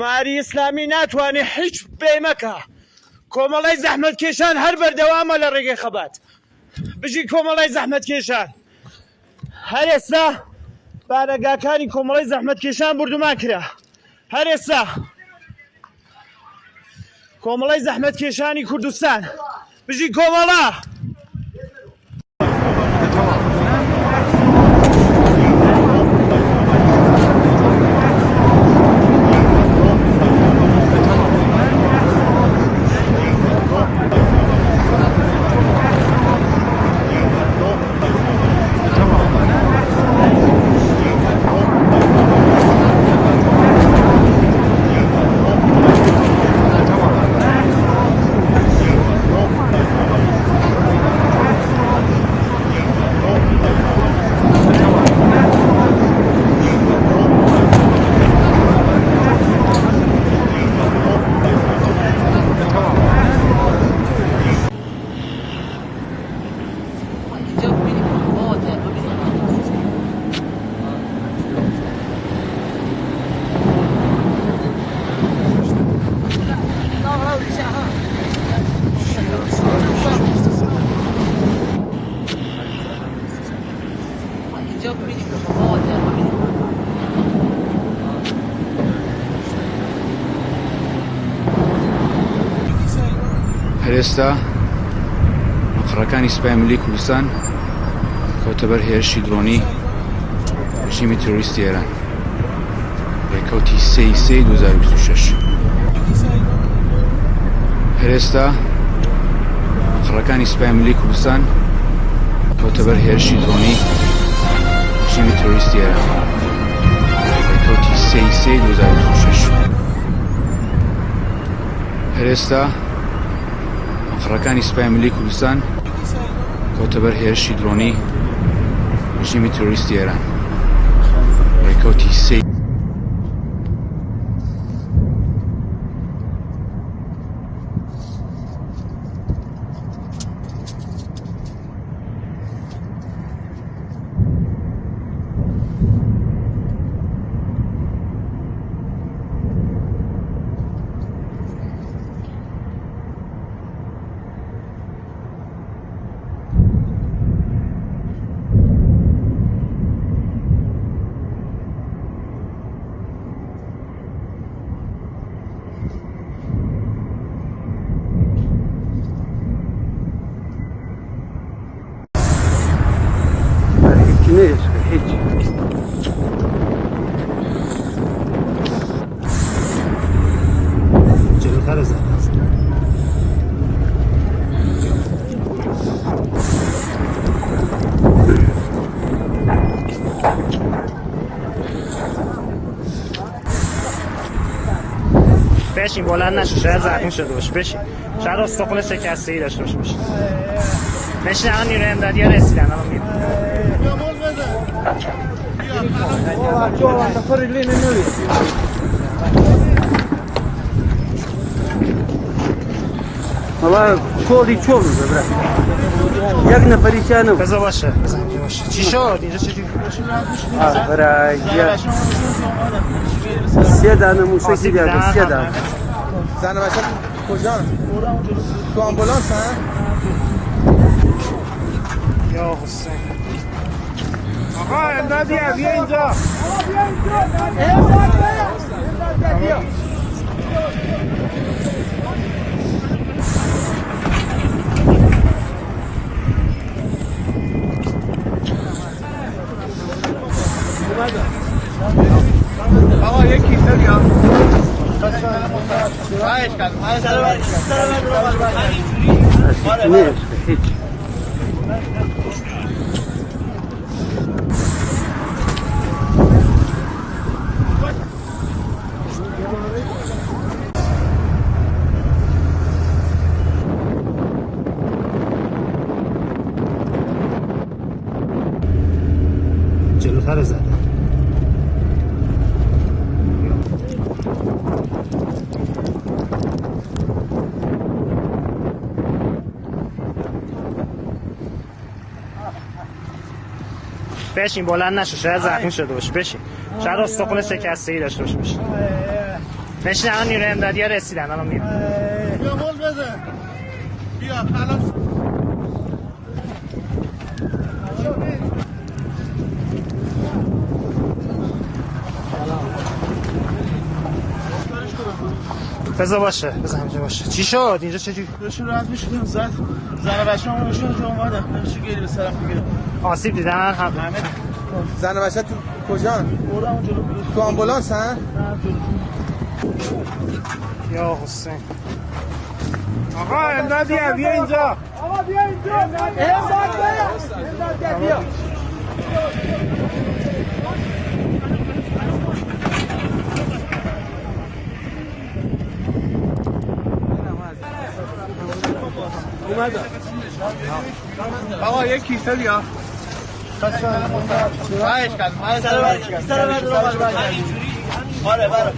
کۆماری ئیسلامی ناتوانێ هیچ بێمەکە. کۆمەڵای زەحمەتکێشان هەر بەردەوامە لە ڕێگەی خەبات. بژی کۆمەڵای زەحمەتکێشان هەر ئێستا بارەگاکانی کۆمەڵای زەحمەتکێشان بردومان کرا. هەر ئێستا کۆمەڵای زەحمەتکێشانی کوردستان بژی کۆمەڵا هەر ئێستا مەقڕەکانی سوپای ملی کوردستان کەوتە بەر هێرشی درۆنی ڕژیمی تۆریستی ئێران ڕێکەوتی 3/3/2026. هەر ئێستا مەقڕەکانی سوپای ملی کوردستان کەوتە بەر هێرشی درۆنی ڕژیمی تۆریستی ئێران ڕێکەوتی 3/3/2026. هەر ئێستا مەقڕەکانی سوپای ملی کوردستان کەوتە بەر هێرشی درۆنی ڕژیمی تۆریستی ئێران ڕێکەوتی 3. ليش هيك جل خرزة بشین بلند نشو شاید زخمی شده باشه بشین شاید استخون شکسته‌ای داشته باشه بشین الان نیروی امدادی ها رسیدن الان میاد والله چولی چول ببره یک نفری چانو بذار باشه چی شد اینجا چی برای سه دانه موشکی بیاد سه دانه زن بچه کجا تو آمبولانس ها یا حسین آقا امدادی بیا اینجا آقا یکی بیا نه هیچ جلوتر زده بشین بلند نشو شاید زخمی شده باشه بشین شاید استخون شکسته‌ای داشته باشه بشین الان نیروی امدادی ها رسیدن الان میام. بیا مول بده. بیا الان بذار باشه، بذار همینجا باشه. چی شد؟ اینجا چجوری؟ بهشون راحت میشدیم زن بچه همون بهشون جو اومدن بهشون گیری به سرم میگیره. آسیب دیدن؟ همه زن بچه تو کجان؟ بردم جلو تو آمبولانس هن؟ یا حسین آقا امدادی بیا اینجا. آقا بیا اینجا. امداد بیا. اومدم. آقا یک کیسه بیا. باش کن. آره.